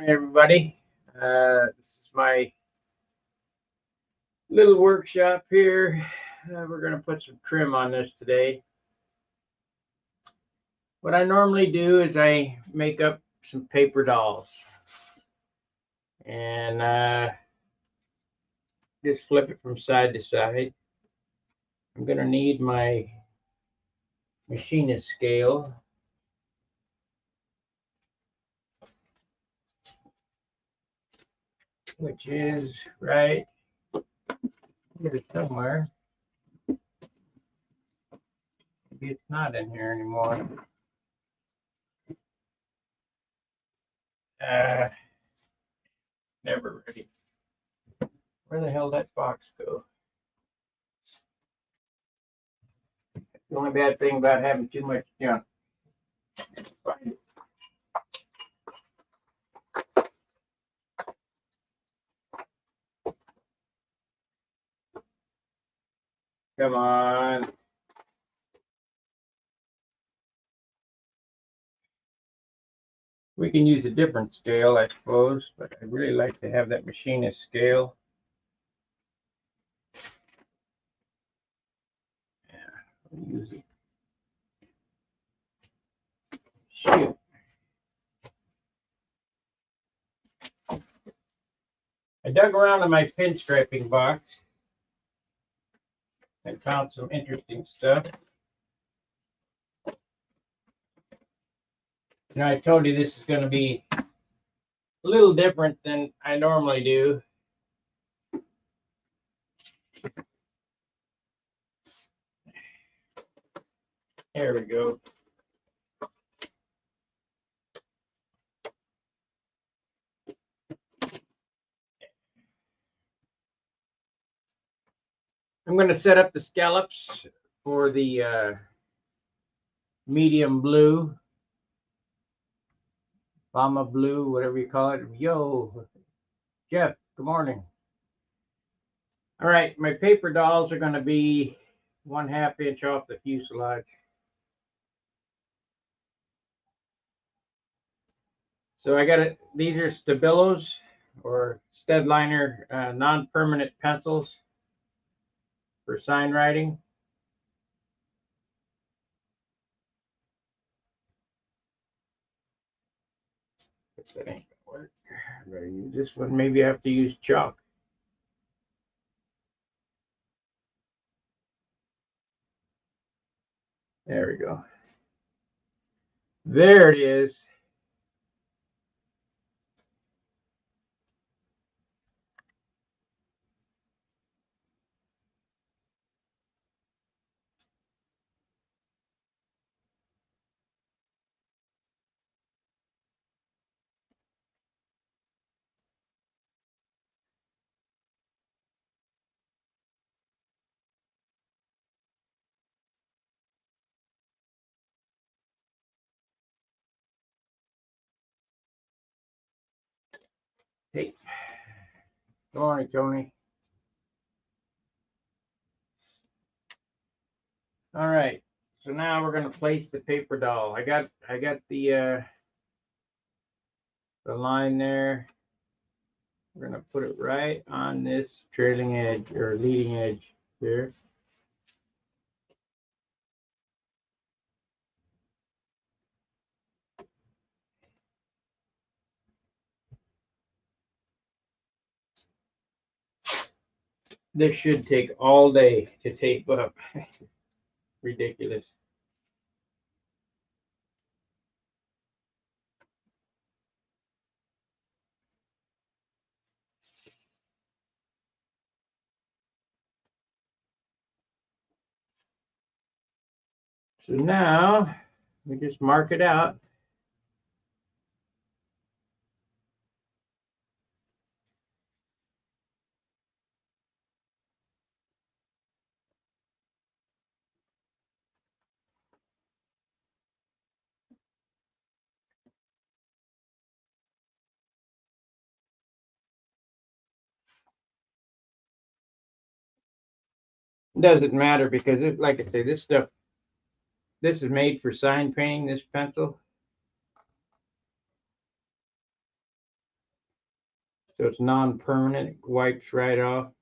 Morning, everybody. This is my little workshop here. We're going to put some trim on this today. What I normally do is I make up some paper dolls and just flip it from side to side. I'm going to need my machinist scale. Which is right here somewhere. Maybe it's not in here anymore. Never ready. Where the hell did that box go? The only bad thing about having too much junk. Find it. Come on. We can use a different scale, I suppose, but I really like to have that machinist scale. Yeah, I'll use it. Shoot. I dug around in my pinstriping box and found some interesting stuff. Now, I told you this is going to be a little different than I normally do. There we go. I'm going to set up the scallops for the medium blue, Bama blue, whatever you call it. Yo, Jeff, good morning. All right, my paper dolls are going to be 1/2 inch off the fuselage. So I got it. These are Stabilos or Stedliner non-permanent pencils for sign writing. That ain't gonna work. I better use this one. Maybe I have to use chalk. There we go. There it is. Hey, good morning, Tony. All right. So now we're going to place the paper doll. I got the line there. We're going to put it right on this trailing edge or leading edge here. This should take all day to tape up. Ridiculous. So now we just mark it out. It doesn't matter because it, like I say, this stuff, this is made for sign painting, this pencil. So it's non-permanent, it wipes right off.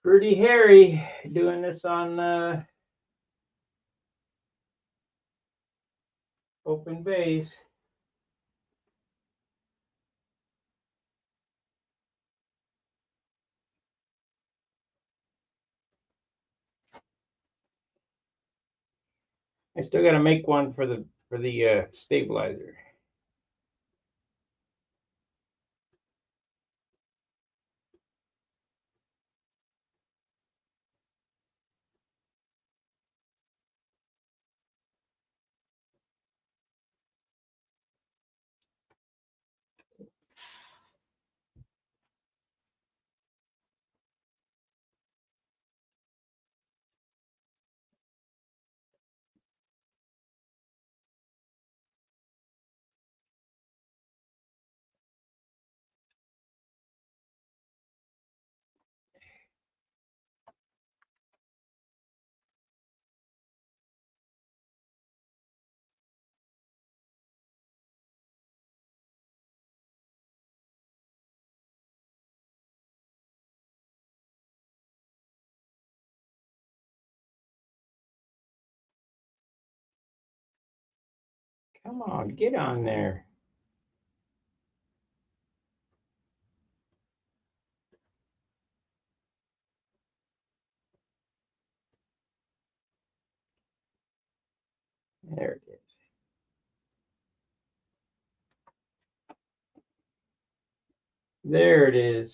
Pretty hairy doing this on open base. I still got to make one for the stabilizer. Come on, get on there. There it is. There it is.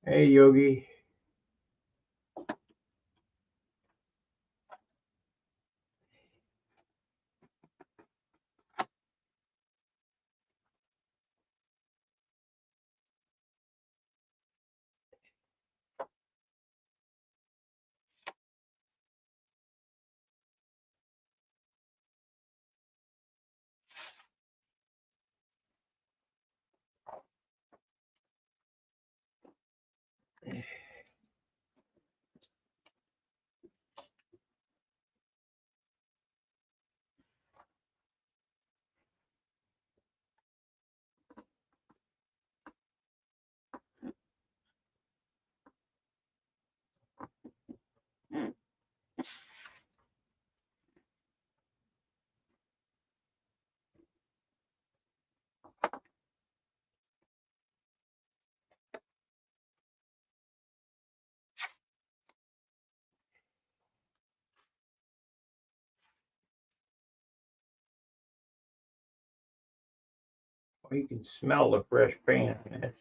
Hey, Yogi. Oh, you can smell the fresh paint on this.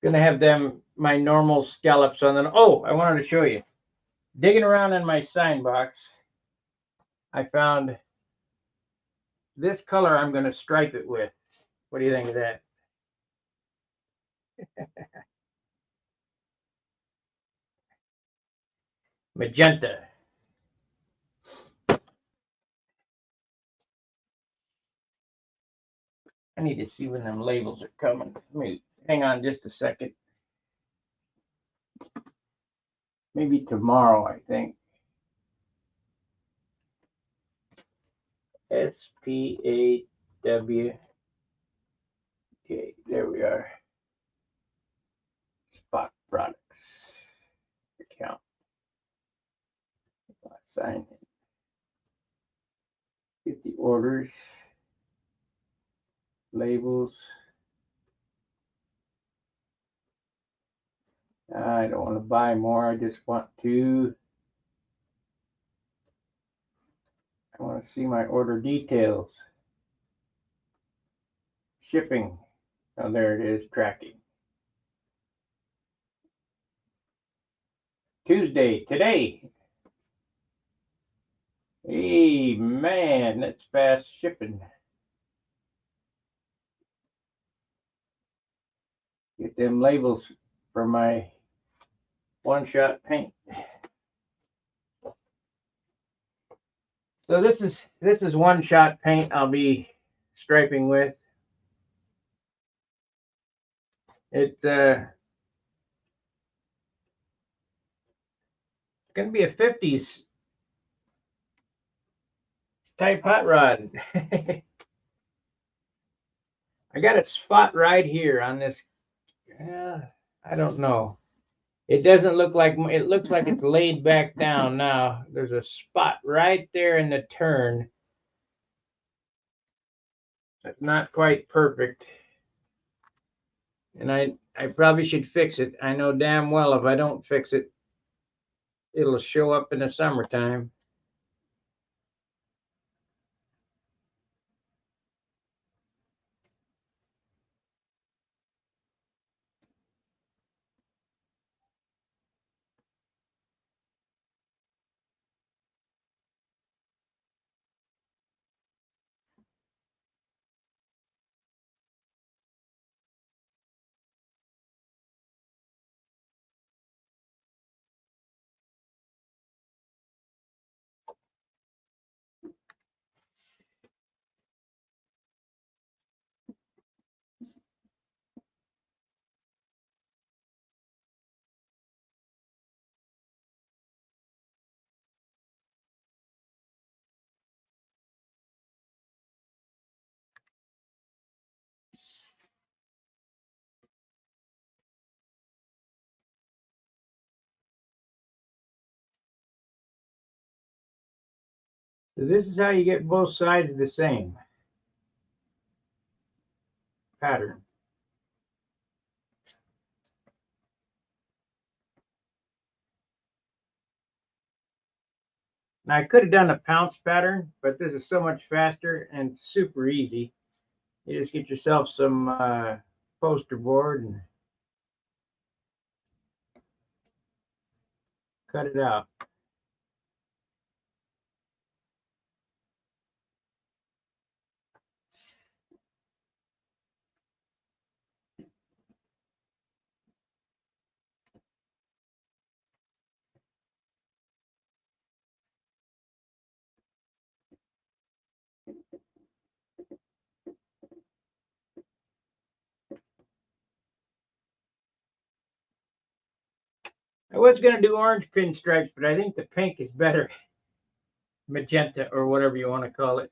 Gonna have them my normal scallops on them. Oh, I wanted to show you. Digging around in my sign box, I found this color I'm gonna stripe it with. What do you think of that? Magenta. I need to see when them labels are coming. Let me hang on just a second. Maybe tomorrow, I think. SPAW. Okay, there we are. Spock. products account. Sign in. Get the orders, labels. I don't want to buy more. I just want to. I want to see my order details. Shipping. Oh, there it is. Tracking. Tuesday, today. Hey, man, that's fast shipping. Get them labels for my one-shot paint. So this is one-shot paint I'll be striping with. It's going to be a 50s type hot rod. I got a spot right here on this. I don't know. It doesn't look like, it looks like it's laid back down now. There's a spot right there in the turn. That's not quite perfect. And I probably should fix it. I know damn well if I don't fix it, it'll show up in the summertime. So this is how you get both sides the same pattern. Now I could have done a pounce pattern, but this is so much faster and super easy. You just get yourself some poster board and cut it out. I was going to do orange pinstripes, but I think the pink is better. Magenta or whatever you want to call it.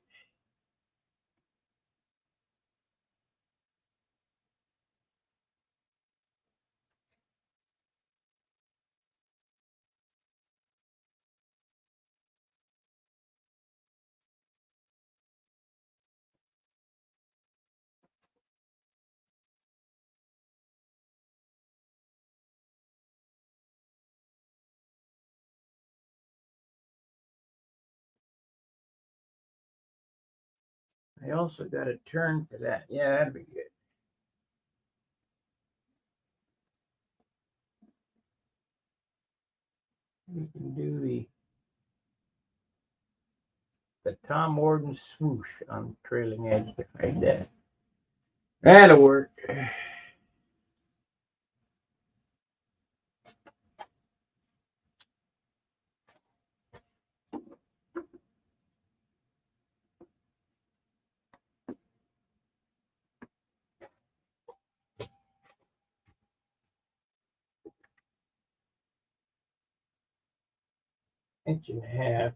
I also got a turn for that. Yeah, that'd be good. We can do the Tom Warden swoosh on trailing edge right there. That'll work. Inch and a half.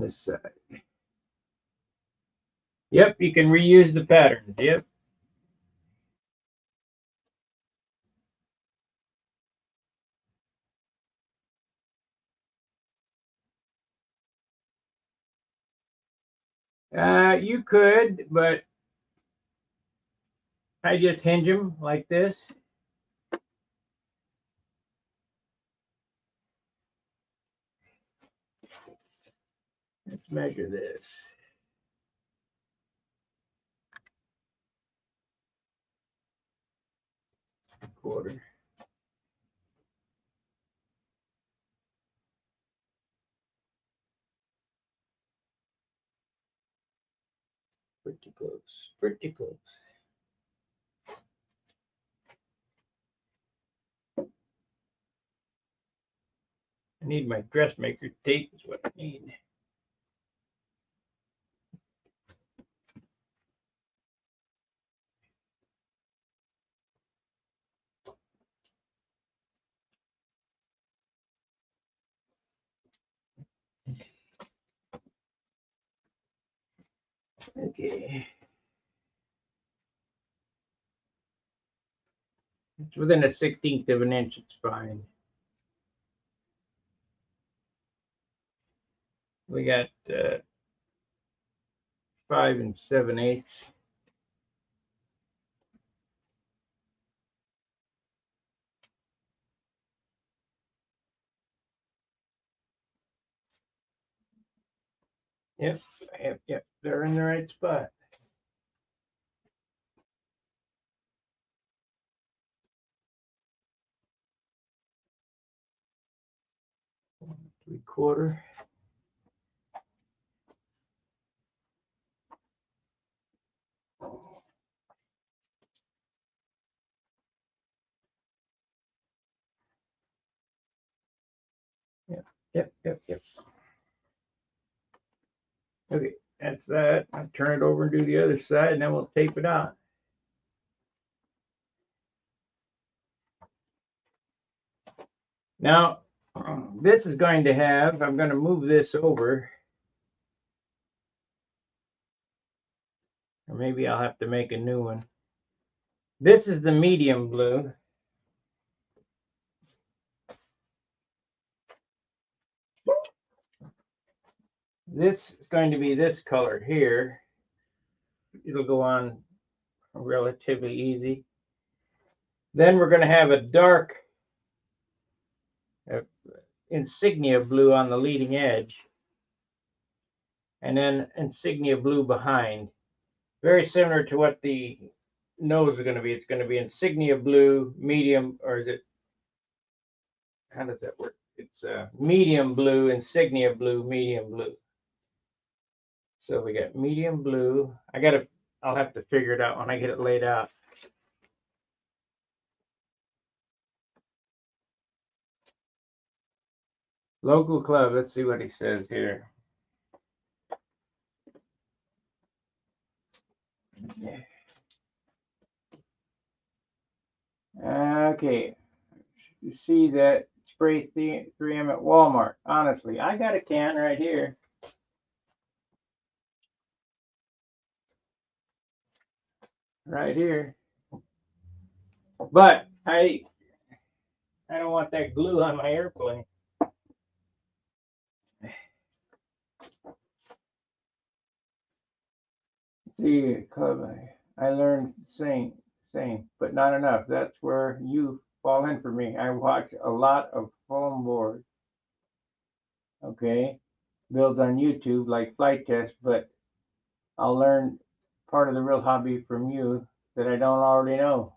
this side. Yep, you can reuse the patterns. Yep. You could, but I just hinge them like this. Let's measure this. Quarter. Pretty close. Pretty close. I need my dressmaker tape is what I need. Okay. It's within a 1/16 of an inch, it's fine. We got 5 7/8. Yep, yep, they're in the right spot. Three-quarter. Yep. Okay, that's that. I'll turn it over and do the other side, and then we'll tape it out. Now, this is going to have, I'm going to move this over. Or maybe I'll have to make a new one. This is the medium blue. This is going to be this color here. It'll go on relatively easy. Then we're going to have a dark insignia blue on the leading edge. And then insignia blue behind. Very similar to what the nose is going to be. It's going to be insignia blue, medium, or is it, how does that work? It's medium blue, insignia blue, medium blue. So we got medium blue. I'll have to figure it out when I get it laid out. Local club, let's see what he says here. Okay, you see that spray 3M at Walmart. Honestly, I got a can right here. Right here. But I don't want that glue on my airplane. See, club, I learned same, but not enough. That's where you fall in for me. I watch a lot of foam board. Okay, builds on YouTube like flight test, but I'll learn part of the real hobby from you that I don't already know.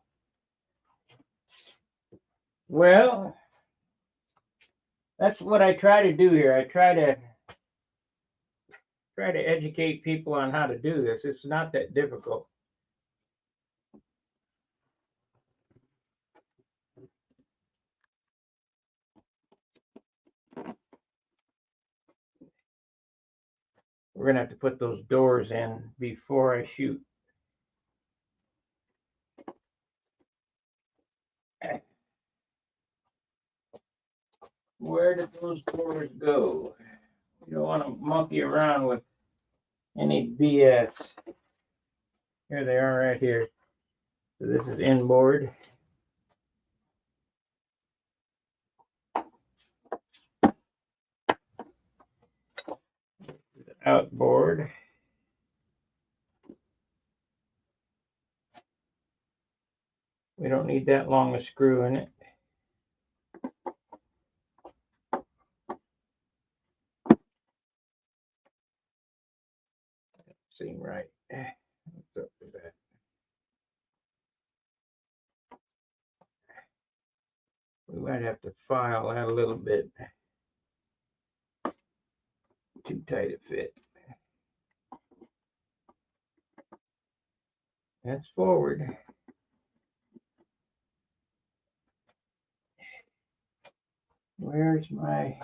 Well, that's what I try to do here. I try to educate people on how to do this. It's not that difficult. We're gonna have to put those doors in before I shoot. Where did those doors go? You don't want to monkey around with any BS. Here they are right here. So this is inboard. Outboard. We don't need that long a screw in it. Seem right. What's up with that? We might have to file that a little bit. Too tight a fit. That's forward. Where's my...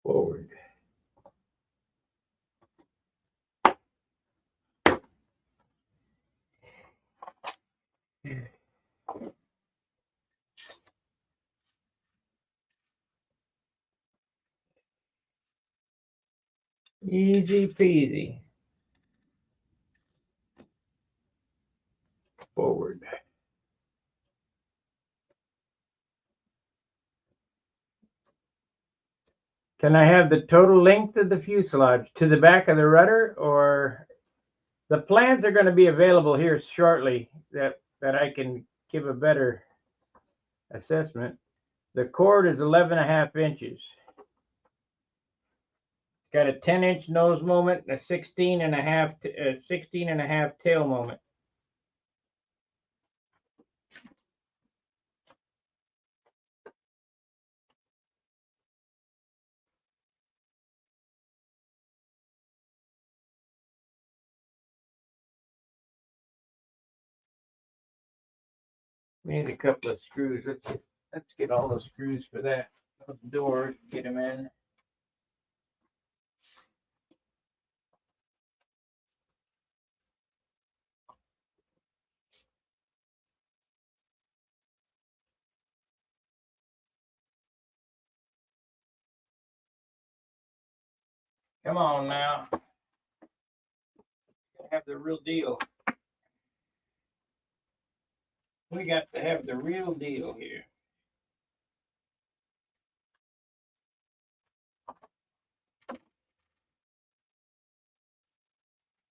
Forward. Easy peasy. Forward. Can I have the total length of the fuselage to the back of the rudder, or the plans are going to be available here shortly that I can give a better assessment. The chord is 11.5 inches. It's got a 10-inch nose moment and a 16.5 tail moment. We need a couple of screws. Let's get all those screws for that door. Get them in. Come on now. Have the real deal. We got to have the real deal here.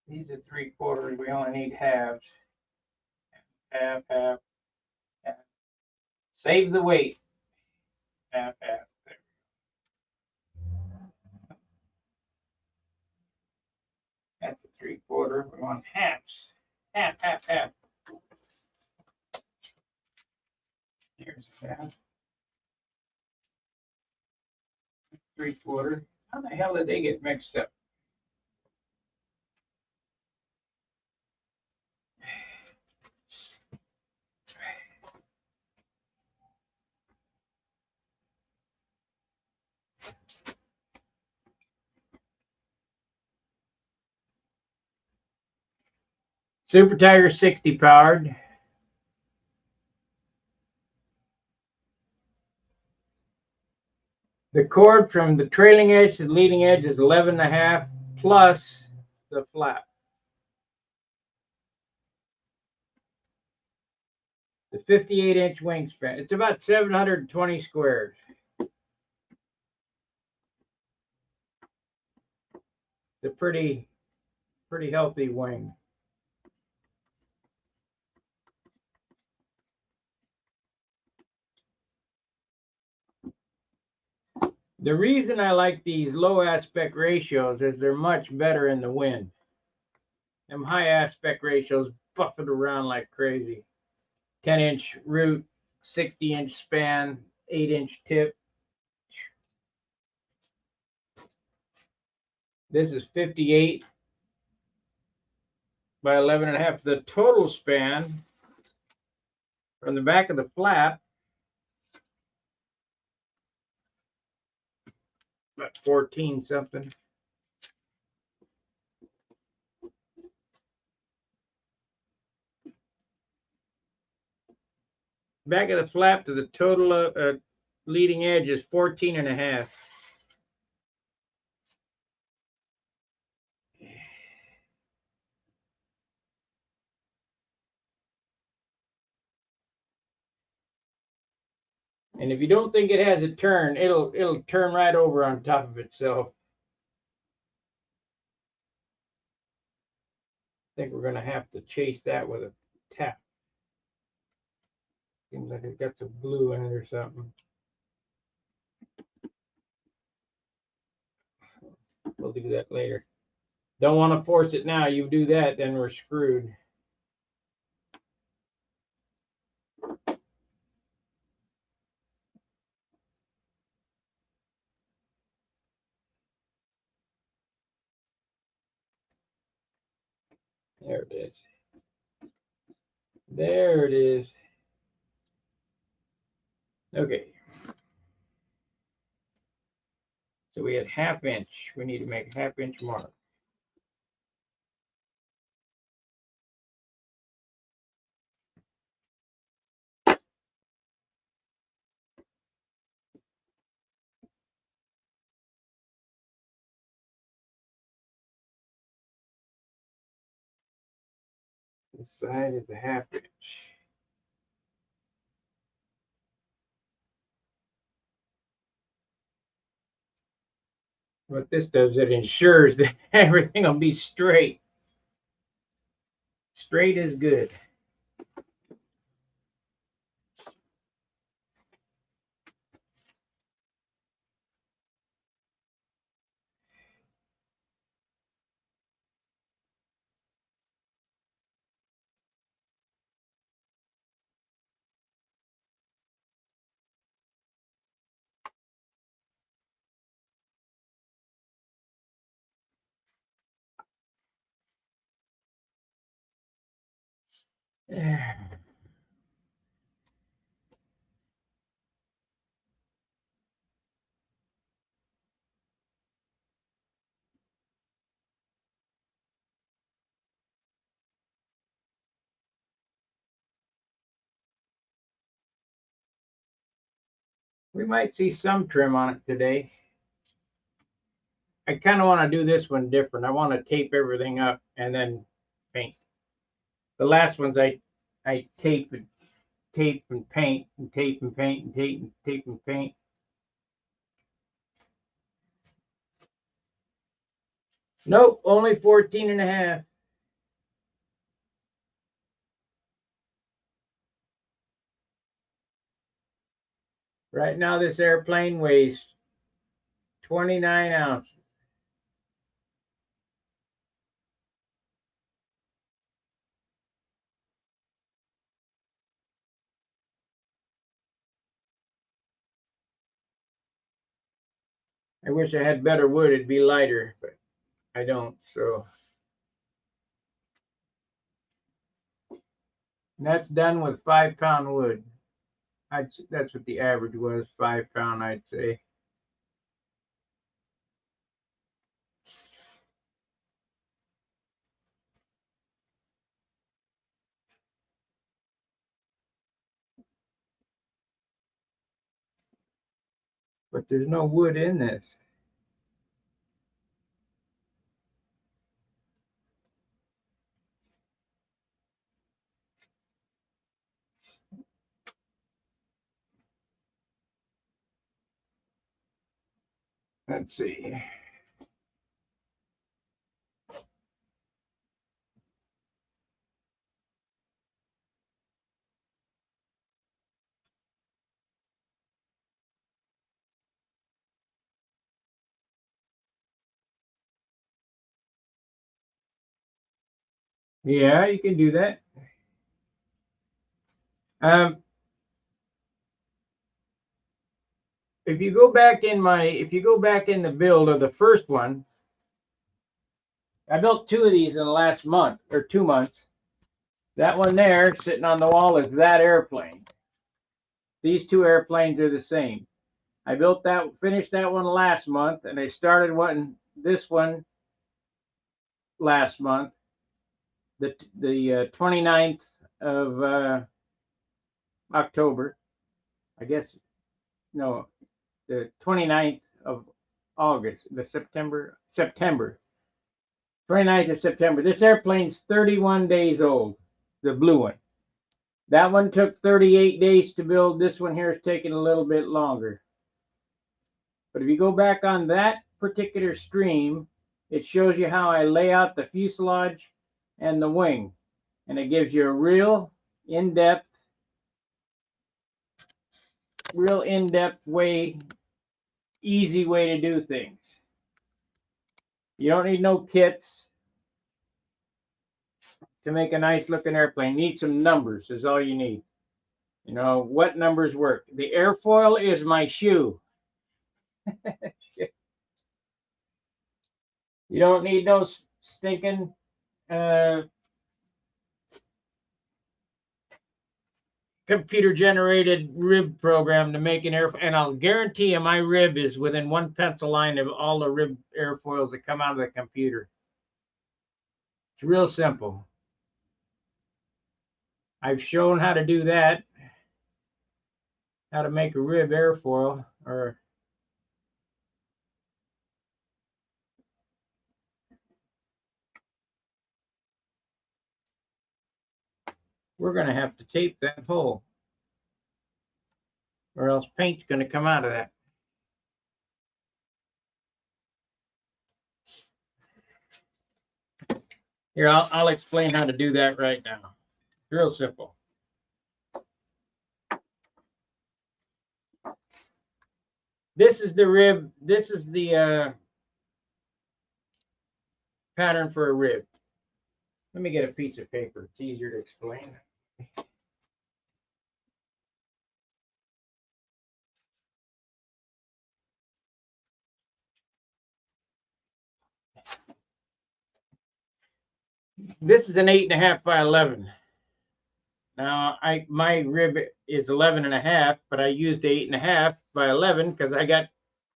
These are 3/4. We only need halves. Half, half, half. Save the weight. Half, half. There. That's a 3/4. We want halves. Half, half, half. Here's half. 3/4. How the hell did they get mixed up? Super Tiger 60 powered. The chord from the trailing edge to the leading edge is 11.5 plus the flap. The 58-inch wingspan. It's about 720 squares. It's a pretty healthy wing. The reason I like these low aspect ratios is they're much better in the wind. Them high aspect ratios buff it around like crazy. 10-inch root, 60-inch span, 8-inch tip. This is 58 by 11.5. The total span from the back of the flap, about 14 something. Back of the flap to the total leading edge is 14.5. And if you don't think it has a turn, it'll turn right over on top of itself. I think we're going to have to chase that with a tap. Seems like it's got some glue in it or something. We'll do that later. Don't want to force it now. You do that, then we're screwed. There it is. There it is. Okay. So we had 1/2 inch. We need to make a 1/2 inch mark. This side is a 1/2 inch. What this does, it ensures that everything will be straight. Straight is good. We might see some trim on it today. I kind of want to do this one different. I want to tape everything up and then paint. The last ones I tape and paint and tape and paint and tape and paint. Nope, only 14.5. Right now this airplane weighs 29 ounces. I wish I had better wood, it'd be lighter, but I don't, so. And that's done with 5-pound wood. That's what the average was, 5-pound, I'd say. But there's no wood in this. Let's see. Yeah, you can do that. If you go back in the build of the first one, I built 2 of these in the last month or 2 months. That one there sitting on the wall is that airplane. These 2 airplanes are the same. I finished that one last month, and I started this one last month, the 29th of October. I guess, no, the 29th of August, September. 29th of September. This airplane's 31 days old, the blue one. That one took 38 days to build. This one here is taking a little bit longer. But if you go back on that particular stream, it shows you how I lay out the fuselage and the wing. And it gives you a real in-depth way, easy way to do things. You don't need no kits to make a nice looking airplane. You need some numbers is all you need. You know, what numbers work. The airfoil is my shoe. You don't need no stinking computer generated rib program to make an airfoil. And I'll guarantee you my rib is within 1 pencil line of all the rib airfoils that come out of the computer. It's real simple. I've shown how to do that, how to make a rib airfoil, or we're going to have to tape that hole, or else paint's going to come out of that. Here, I'll explain how to do that right now. Real simple. This is the rib. This is the pattern for a rib. Let me get a piece of paper. It's easier to explain. This is an 8.5 by 11. Now, my rib is 11.5, but I used 8.5 by 11 because I got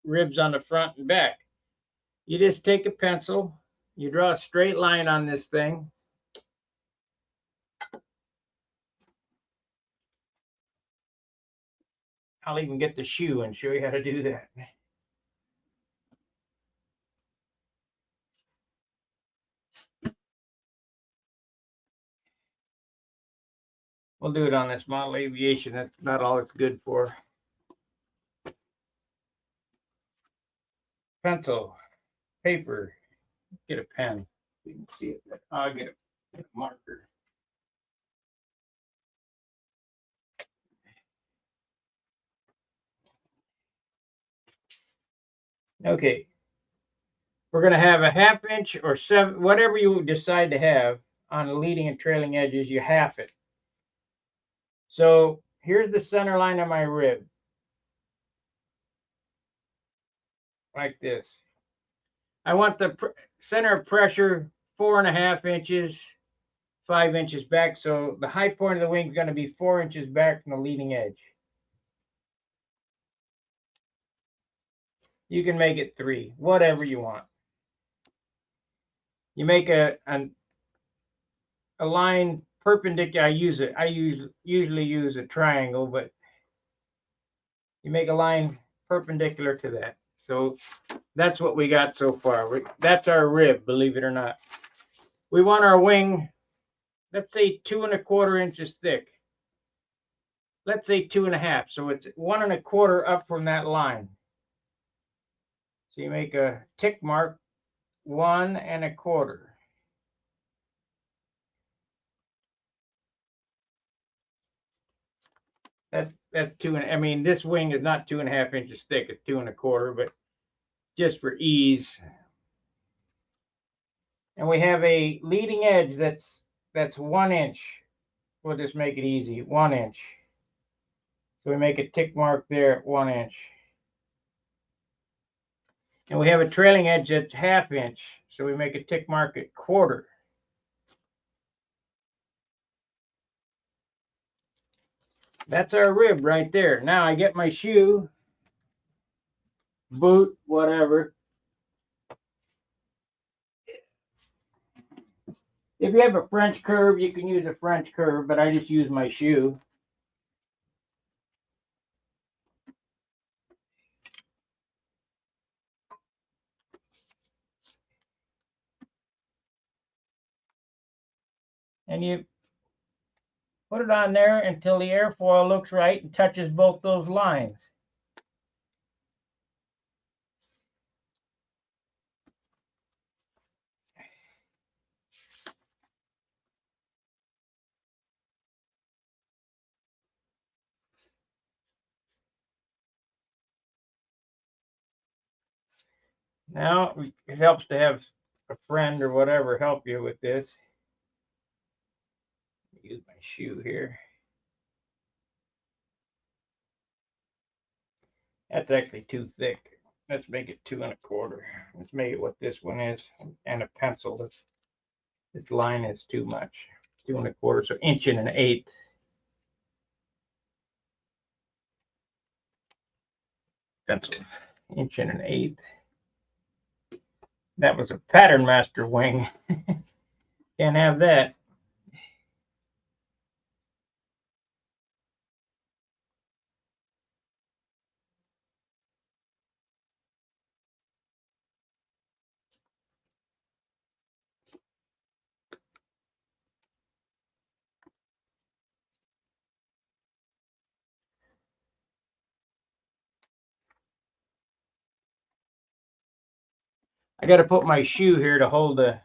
ribs on the front and back. You just take a pencil, you draw a straight line on this thing. I'll even get the shoe and show you how to do that. We'll do it on this model aviation. That's not all it's good for. Pencil, paper, get a pen. You can see it. I'll get a marker. Okay. We're going to have a 1/2 inch or 7, whatever you decide to have on the leading and trailing edges, you half it. So here's the center line of my rib. Like this. I want the center of pressure 4.5 inches, 5 inches back. So the high point of the wing is going to be 4 inches back from the leading edge. You can make it 3, whatever you want. You make a line perpendicular. I usually use a triangle, but you make a line perpendicular to that. So that's what we got so far. That's our rib, believe it or not. We want our wing, let's say 2 1/4 inches thick. Let's say 2.5. So it's 1 1/4 up from that line. So you make a tick mark, 1 1/4. That's 2. I mean, this wing is not 2.5 inches thick. It's 2 1/4, but just for ease. And we have a leading edge that's 1 inch, we'll just make it easy, 1 inch. So we make a tick mark there at 1 inch. And we have a trailing edge that's 1/2 inch. So we make a tick mark at 1/4. That's our rib right there. Now I get my shoe, boot, whatever. If you have a French curve, you can use a French curve, but I just use my shoe. And you put it on there until the airfoil looks right and touches both those lines. Now, it helps to have a friend or whatever help you with this. Use my shoe here. That's actually too thick. Let's make it 2 1/4. Let's make it what this one is, and a pencil. This line is too much. 2 1/4, so 1 1/8 inches. Pencil, 1 1/8 inches. That was a Pattern Master wing. Can't have that. I got to put my shoe here to hold the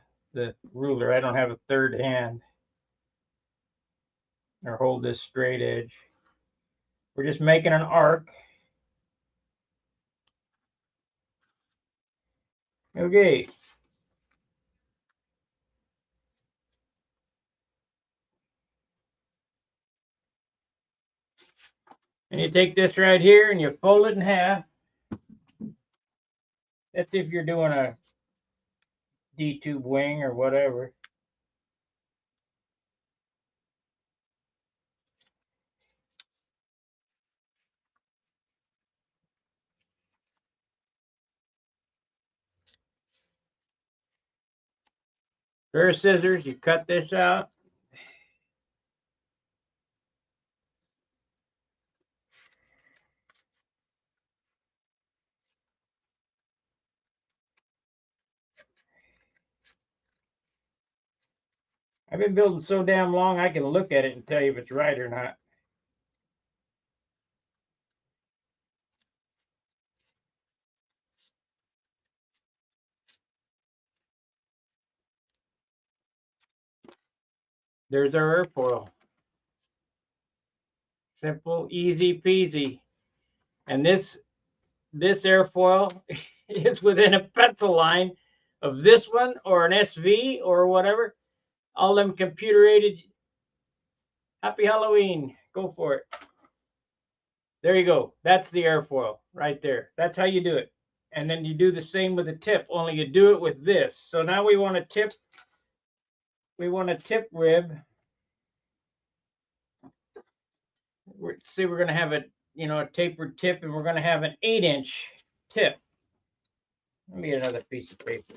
ruler. I don't have a third hand. Or hold this straight edge. We're just making an arc. Okay. And you take this right here and you fold it in half. That's if you're doing a D-tube wing or whatever. Pair of scissors, you cut this out. I've been building so damn long, I can look at it and tell you if it's right or not. There's our airfoil. Simple, easy peasy. And this airfoil is within a pencil line of this one or an SV or whatever. All them computer aided. Happy Halloween. Go for it. There you go. That's the airfoil right there. That's how you do it. And then you do the same with the tip, only you do it with this. So now we want a tip rib. See, we're going to have a tapered tip, and we're going to have an 8-inch tip. Let me get another piece of paper.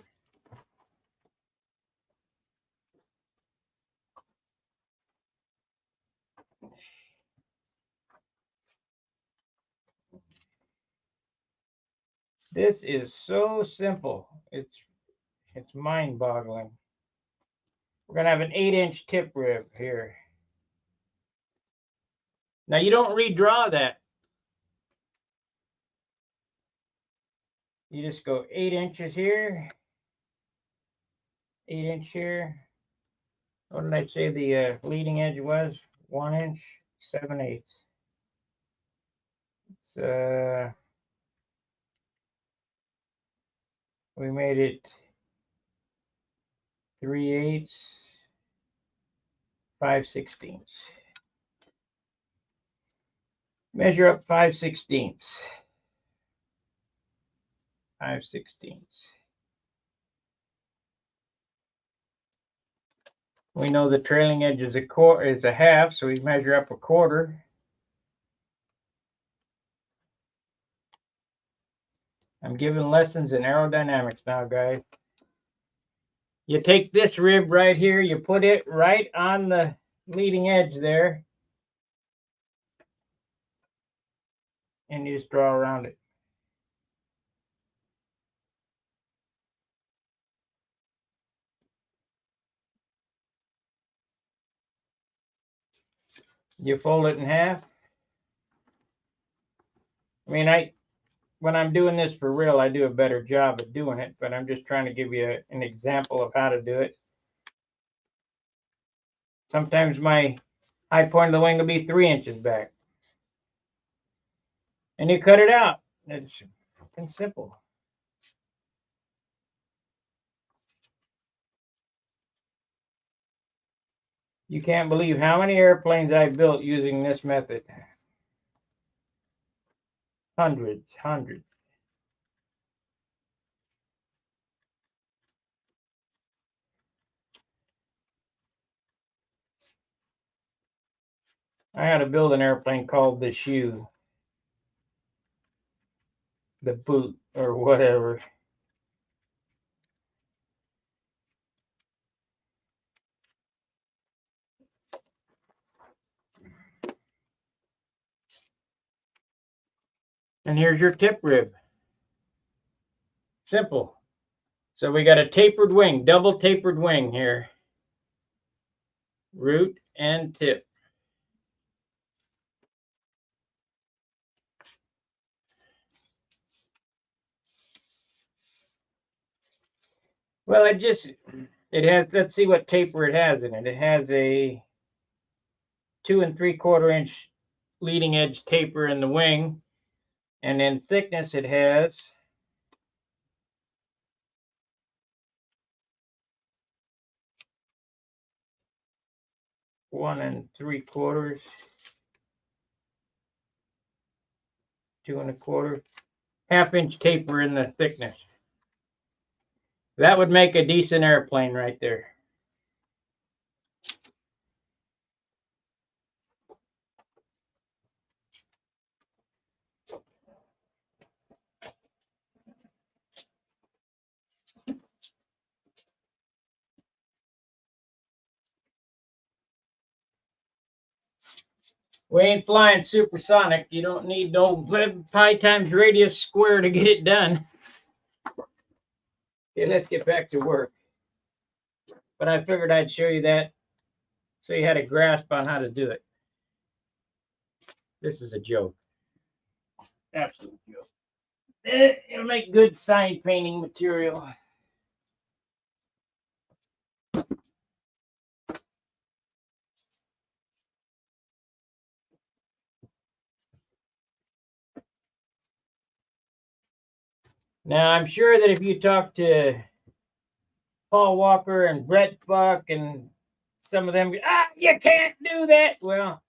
This is so simple. It's mind-boggling. We're going to have an 8-inch tip rib here. Now, you don't redraw that. You just go 8 inches here, 8 inch here. What did I say the leading edge was? 1 inch, 7/8. We made it 3/8, 5/16. Measure up 5/16. 5/16. We know the trailing edge is a half, so we measure up 1/4. I'm giving lessons in aerodynamics now, guys. You take this rib right here, you put it right on the leading edge there, and you just draw around it. You fold it in half. I mean, when I'm doing this for real, I do a better job of doing it, but I'm just trying to give you an example of how to do it. Sometimes my high point of the wing will be 3 inches back. And you cut it out. It's fucking simple. You can't believe how many airplanes I built using this method. Hundreds. I had to build an airplane called the shoe, the boot, or whatever. And here's your tip rib. Simple. So we got a tapered wing, double tapered wing here. Root and tip. Well, it has, let's see what taper it has in it. It has a 2 3/4 inch leading edge taper in the wing. And in thickness, it has 1 3/4, 2 1/4, half-inch taper in the thickness. That would make a decent airplane right there. We ain't flying supersonic. You don't need no pi times radius square to get it done. Okay, let's get back to work. But I figured I'd show you that so you had a grasp on how to do it. This is a joke. Absolute joke. It'll make good sign painting material. Now, I'm sure that if you talk to Paul Walker and Brett Buck and some of them, you can't do that. Well,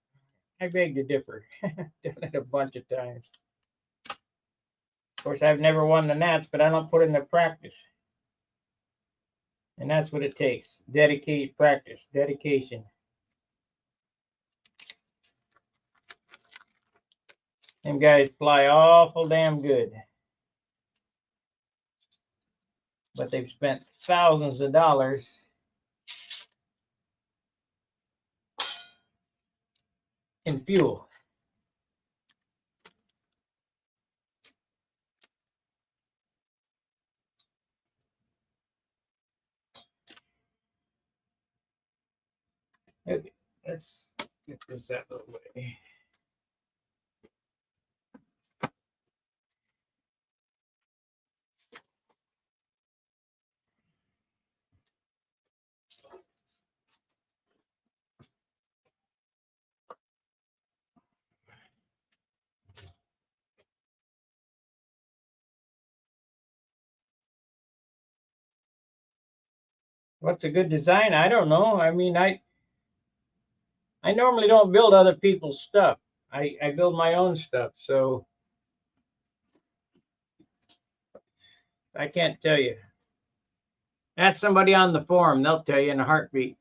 I beg to differ. Done it a bunch of times. Of course, I've never won the Nats, but I don't put in the practice. And that's what it takes. Practice, dedication. Them guys fly awful damn good. But they've spent thousands of dollars in fuel. Okay, let's get this out of the way. What's a good design? I don't know. I mean, I normally don't build other people's stuff. I build my own stuff, so I can't tell you. Ask somebody on the forum, they'll tell you in a heartbeat.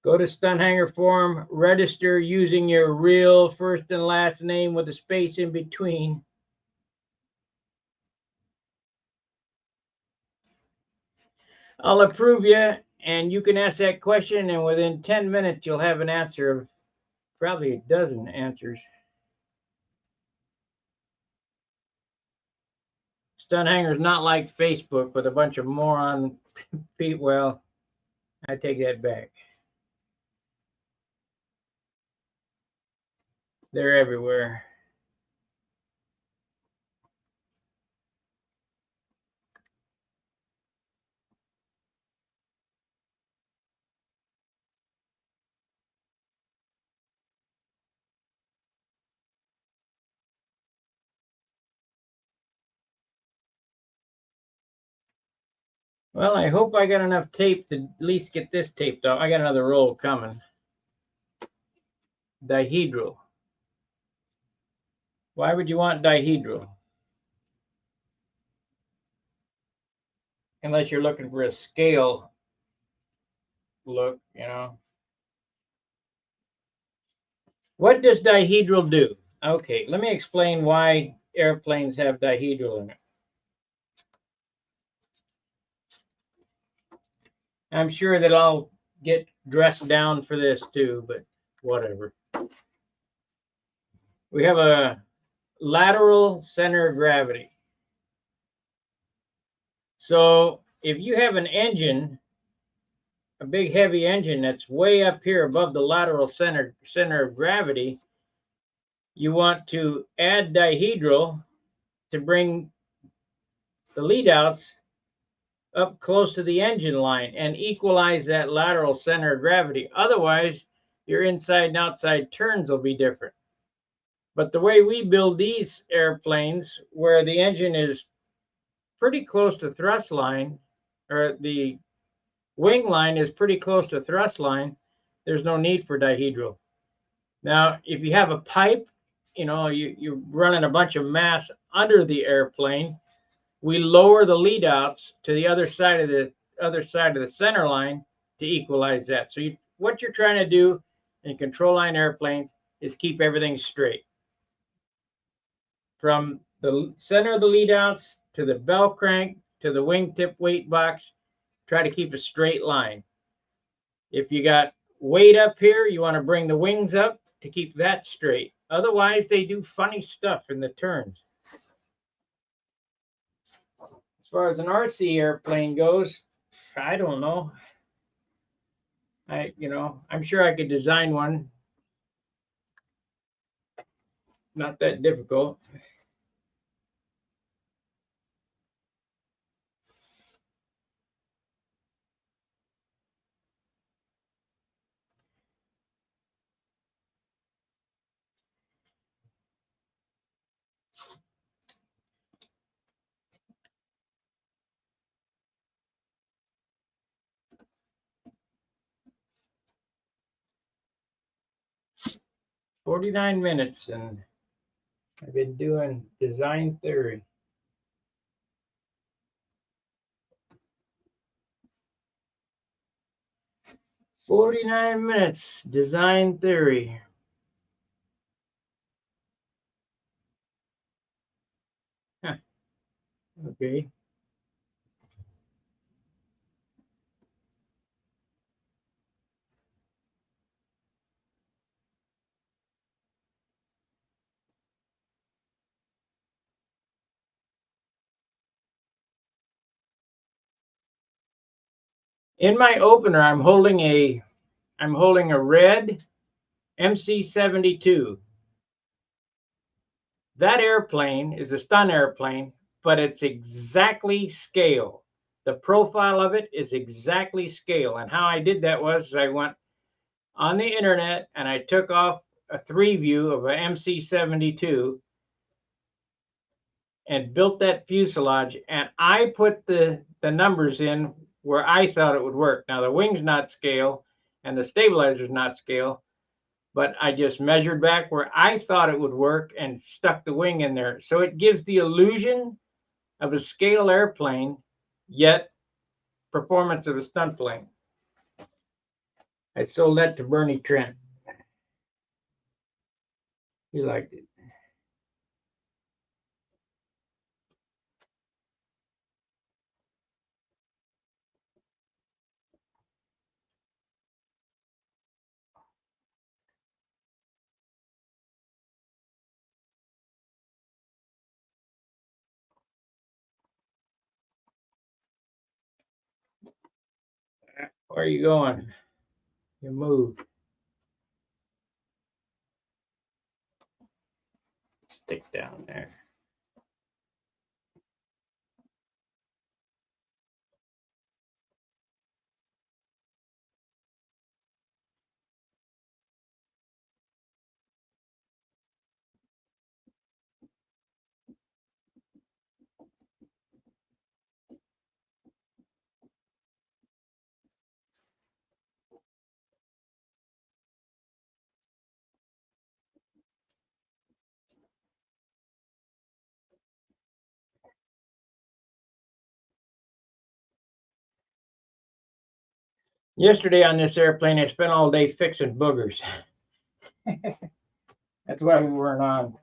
Go to Stunhanger forum, register using your real first and last name with a space in between. I'll approve you, and you can ask that question, and within 10 minutes, you'll have an answer of probably a dozen answers. Stunhanger's not like Facebook with a bunch of moron people. Well, I take that back. They're everywhere. Well, I hope I got enough tape to at least get this taped off. I got another roll coming. Dihedral. Why would you want dihedral? Unless you're looking for a scale look, you know. What does dihedral do? Okay, let me explain why airplanes have dihedral in it. I'm sure that I'll get dressed down for this too, but whatever. We have a lateral center of gravity. So if you have an engine, a big heavy engine that's way up here above the lateral center of gravity, you want to add dihedral to bring the lead outs up close to the engine line and equalize that lateral center of gravity. Otherwise, your inside and outside turns will be different. But the way we build these airplanes, where the engine is pretty close to thrust line, or the wing line is pretty close to thrust line, there's no need for dihedral. Now, if you have a pipe, you know, you're running a bunch of mass under the airplane, we lower the lead outs to the other side of the center line to equalize that. So what you're trying to do in control line airplanes is keep everything straight. From the center of the lead outs to the bell crank to the wingtip weight box, try to keep a straight line. If you got weight up here, you want to bring the wings up to keep that straight. Otherwise, they do funny stuff in the turns. As far as an RC airplane goes, I don't know. I'm sure I could design one. Not that difficult. "49 minutes, and I've been doing design theory." "49 minutes, design theory." Huh. Okay. In my opener, I'm holding a red MC-72. That airplane is a stun airplane, but it's exactly scale. The profile of it is exactly scale. And how I did that was I went on the internet and I took off a 3 view of an MC-72 and built that fuselage, and I put the numbers in where I thought it would work. Now the wing's not scale and the stabilizer's not scale, but I just measured back where I thought it would work and stuck the wing in there. So it gives the illusion of a scale airplane, yet performance of a stunt plane. I sold that to Bernie Trent. He liked it. Where are you going? You moved. Stick down there. Yesterday on this airplane, I spent all day fixing boogers. That's why we weren't on.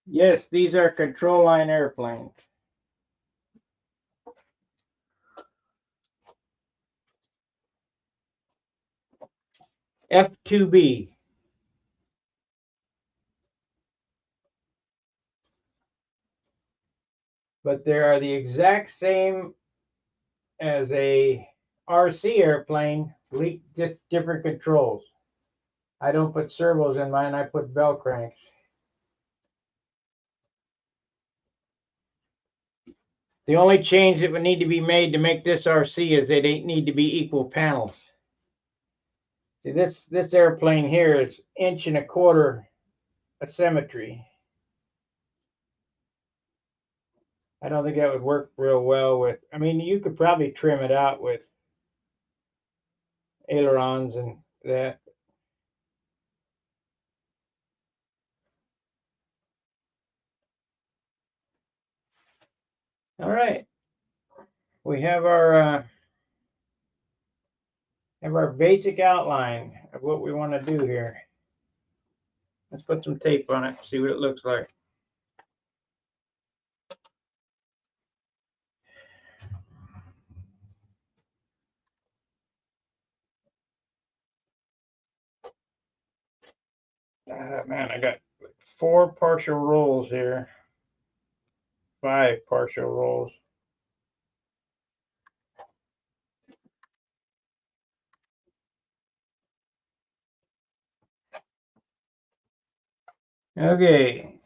Yes, these are control line airplanes. F2B. But they are the exact same as a RC airplane, just different controls. I don't put servos in mine, I put bell cranks. The only change that would need to be made to make this RC is they need to be equal panels. See, this airplane here is 1.25 inches asymmetry. I don't think that would work real well with, I mean, you could probably trim it out with ailerons and that. All right. We have our basic outline of what we want to do here. Let's put some tape on it, see what it looks like. Man, I got 4 partial rolls here. 5 partial rolls. Okay.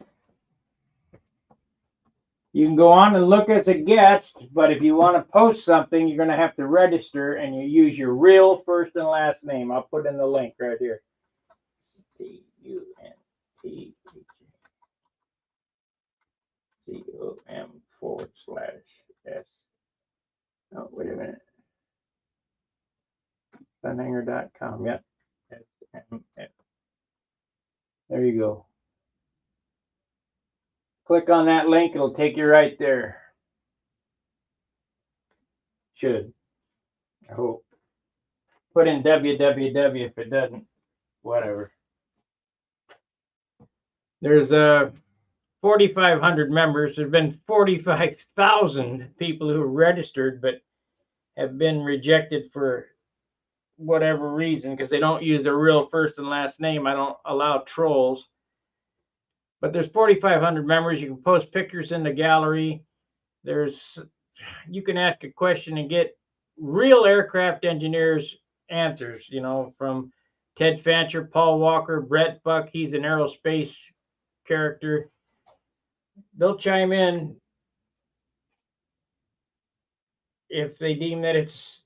You can go on and look as a guest, but if you want to post something, you're going to have to register and you use your real first and last name. I'll put in the link right here. TUNTCOM/S. Oh, wait a minute. Sunhanger.com. Yep. SMF. There you go. Click on that link, it'll take you right there. Should. I hope. Put in www if it doesn't. Whatever. There's 4,500 members. There's been 45,000 people who are registered but have been rejected for whatever reason because they don't use their real first and last name. I don't allow trolls. But there's 4,500 members. You can post pictures in the gallery. You can ask a question and get real aircraft engineers answers, from Ted Fancher, Paul Walker, Brett Buck. He's an aerospace character. They'll chime in if they deem that it's,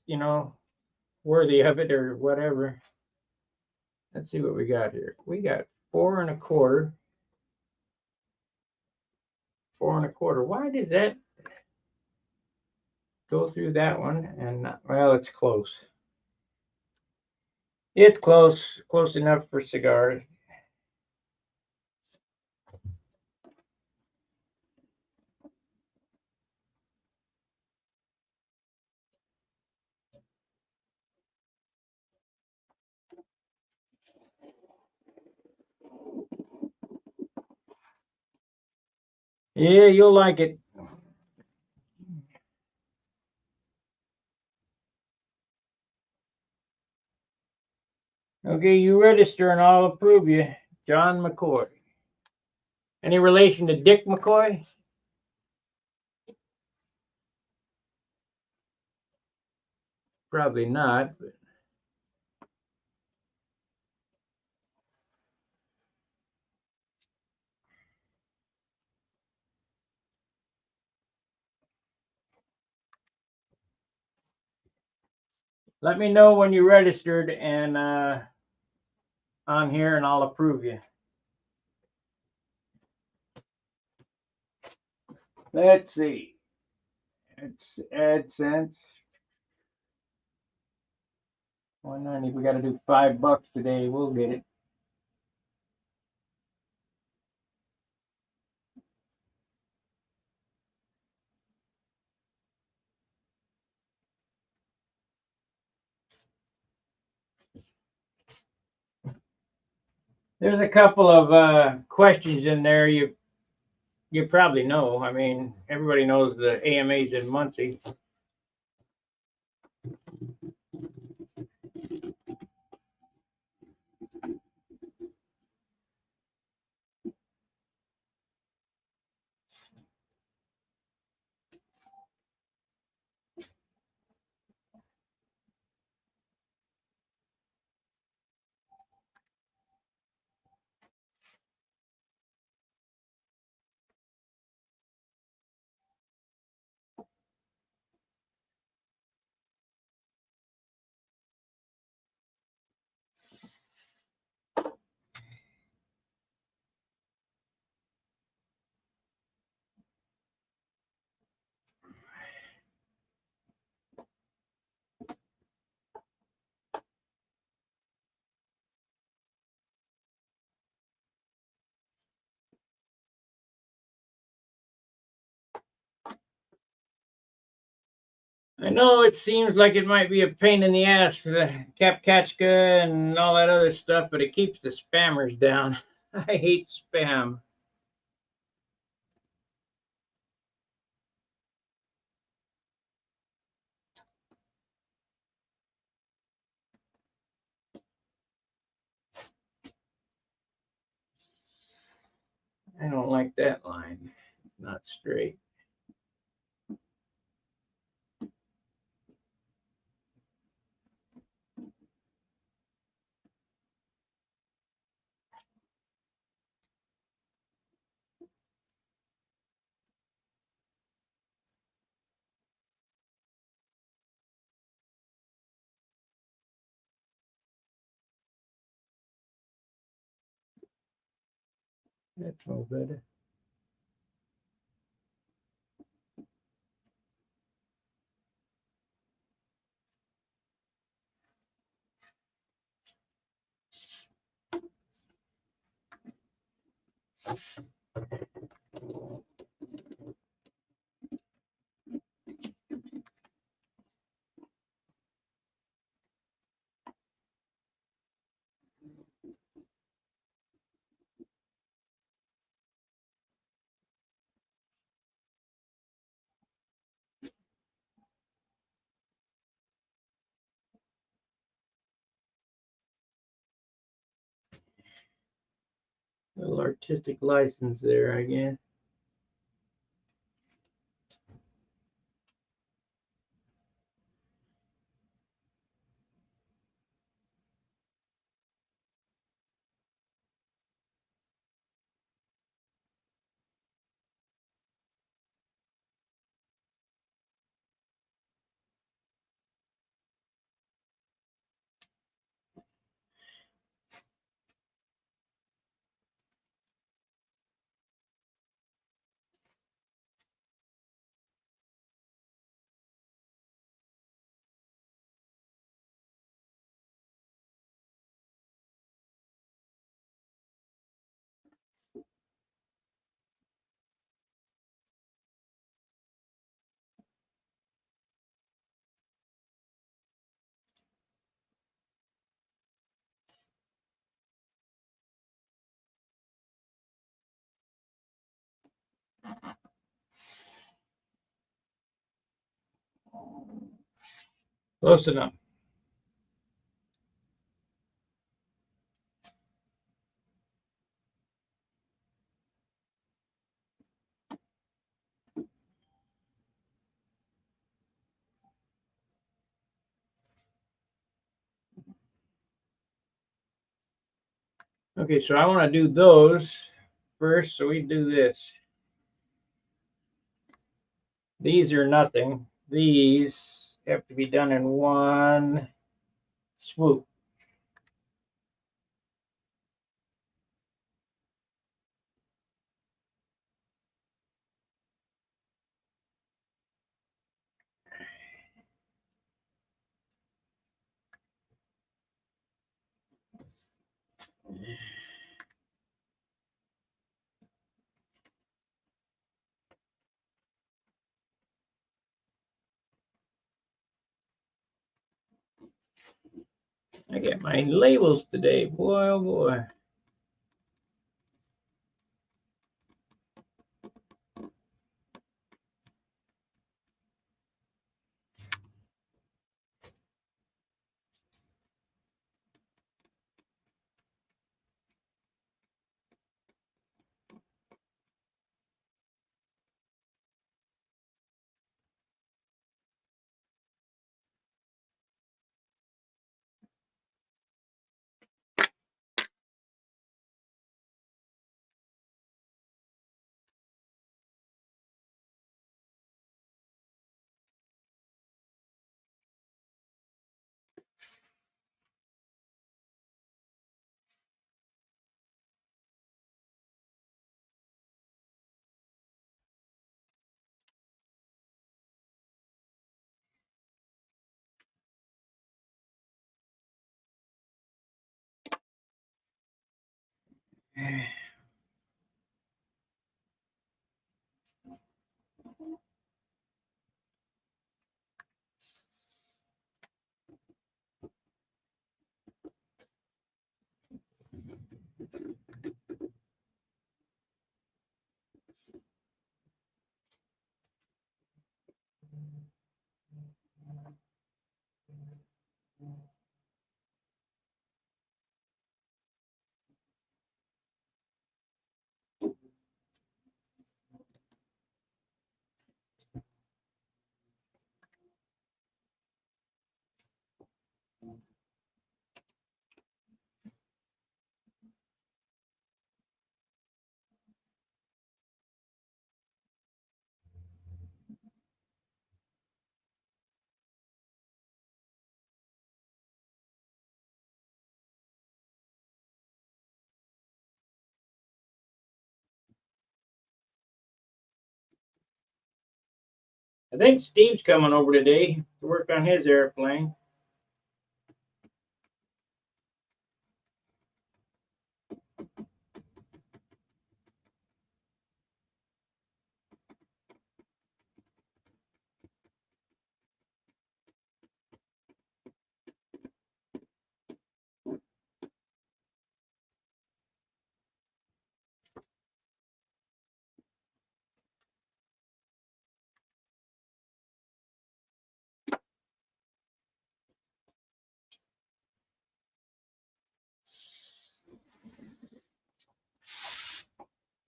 worthy of it or whatever. Let's see what we got here. We got 4 1/4. 4 1/4. Why does that go through that one? And not, well, it's close. It's close enough for cigars. Yeah, you'll like it. Okay, you register and I'll approve you. John McCoy. Any relation to Dick McCoy? Probably not. But let me know when you registered and on here, and I'll approve you. Let's see. It's AdSense. 190. We got to do $5 today. We'll get it. There's a couple of questions in there you probably know. I mean, everybody knows the AMAs in Muncie. I know it seems like it might be a pain in the ass for the Kapkachka and all that other stuff, but it keeps the spammers down. I hate spam. I don't like that line. It's not straight. That's no better. A little artistic license there, I guess. Close enough. Okay, so I want to do those first, so we do this. These are nothing. These have to be done in one swoop. I get my labels today, boy, oh boy. I think Steve's coming over today to work on his airplane.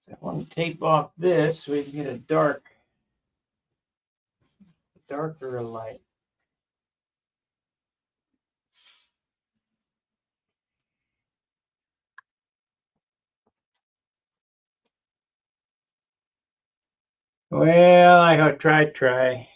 So I want to tape off this so we can get a darker light. Well, I go try.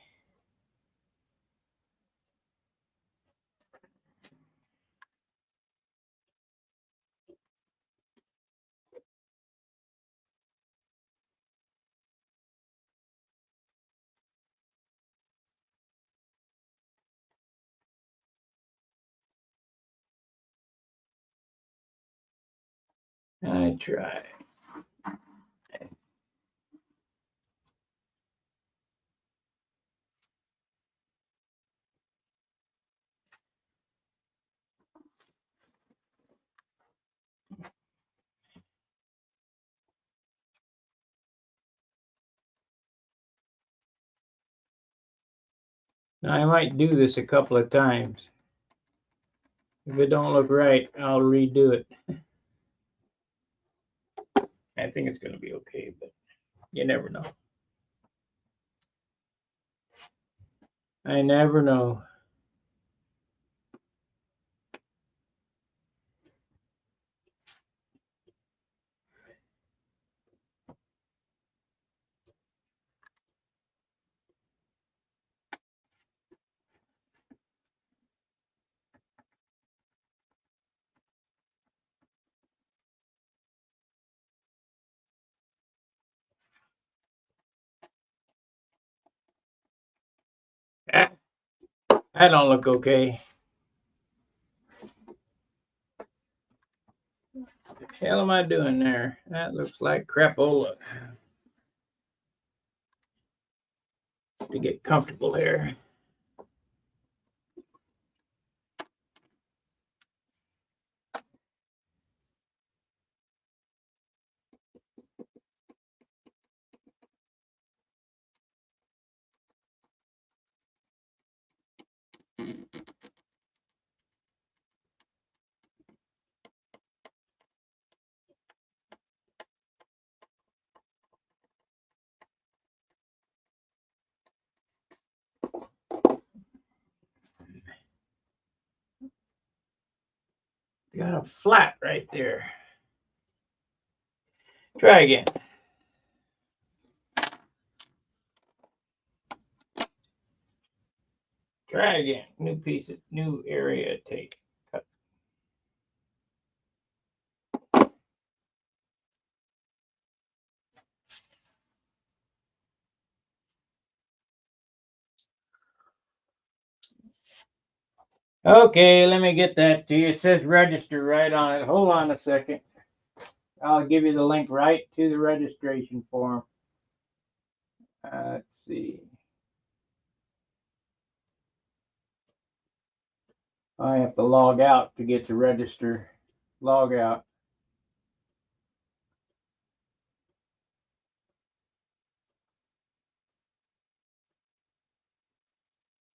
I try. Now, I might do this a couple of times. If it don't look right, I'll redo it. I think it's going to be okay, but you never know. I never know. Ah, that don't look okay. What the hell am I doing there? That looks like crapola. To get comfortable here. Got a flat right there. Try again. Try again. New piece of new area tape. Cut. Okay, let me get that to you. It says register right on it. Hold on a second. I'll give you the link right to the registration form. Let's see. I have to log out to get to register. Log out.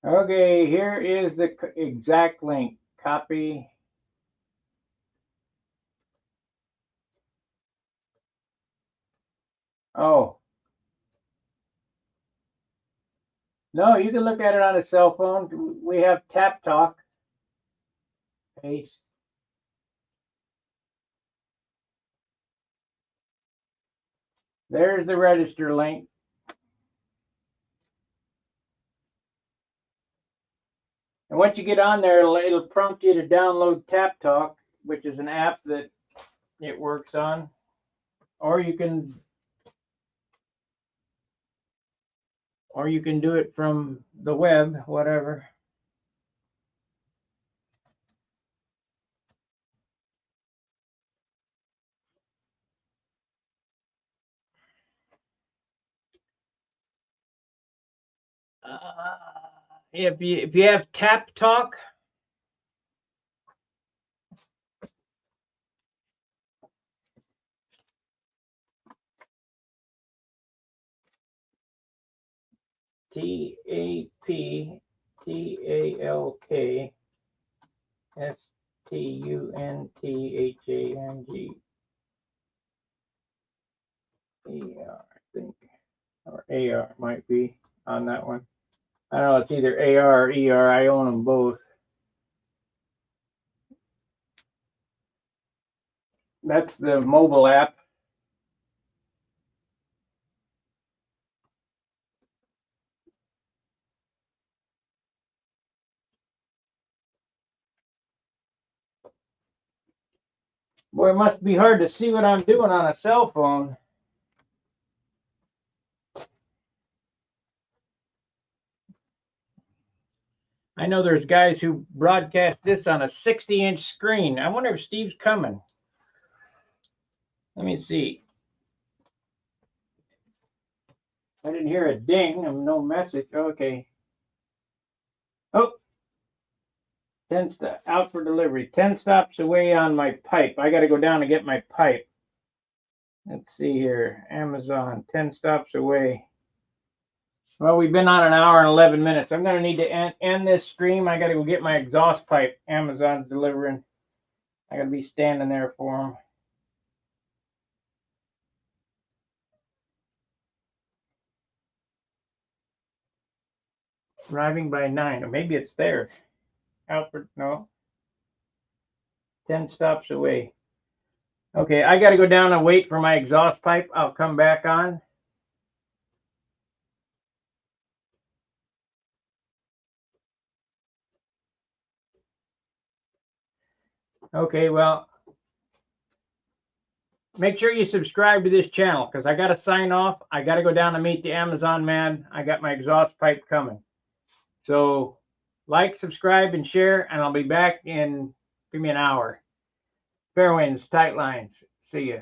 Okay, here is the exact link. Copy. Oh. No, you can look at it on a cell phone. We have Tap Talk. Paste. There's the register link. And once you get on there, it'll prompt you to download Tap Talk, which is an app that it works on. Or you can do it from the web, whatever. If you have Tap Talk, TAPTALKSTUNTHANG. AR, I think, or AR might be on that one. I don't know, it's either AR or ER. I own them both. That's the mobile app. Boy, it must be hard to see what I'm doing on a cell phone. I know there's guys who broadcast this on a 60-inch screen. I wonder if Steve's coming. Let me see. I didn't hear a ding. No message. Okay. Oh, 10 out for delivery. 10 stops away on my pipe. I got to go down and get my pipe. Let's see here. Amazon, 10 stops away. Well, we've been on an hour and 11 minutes. I'm going to need to end this stream. I got to go get my exhaust pipe. Amazon's delivering. I got to be standing there for them. Arriving by 9. Or maybe it's there. Alfred, no. 10 stops away. Okay, I got to go down and wait for my exhaust pipe. I'll come back on. Okay, well, make sure you subscribe to this channel because I got to sign off. I got to go down and meet the Amazon man. I got my exhaust pipe coming. So like, subscribe, and share, and I'll be back in, give me an hour. Fair winds, tight lines. See ya.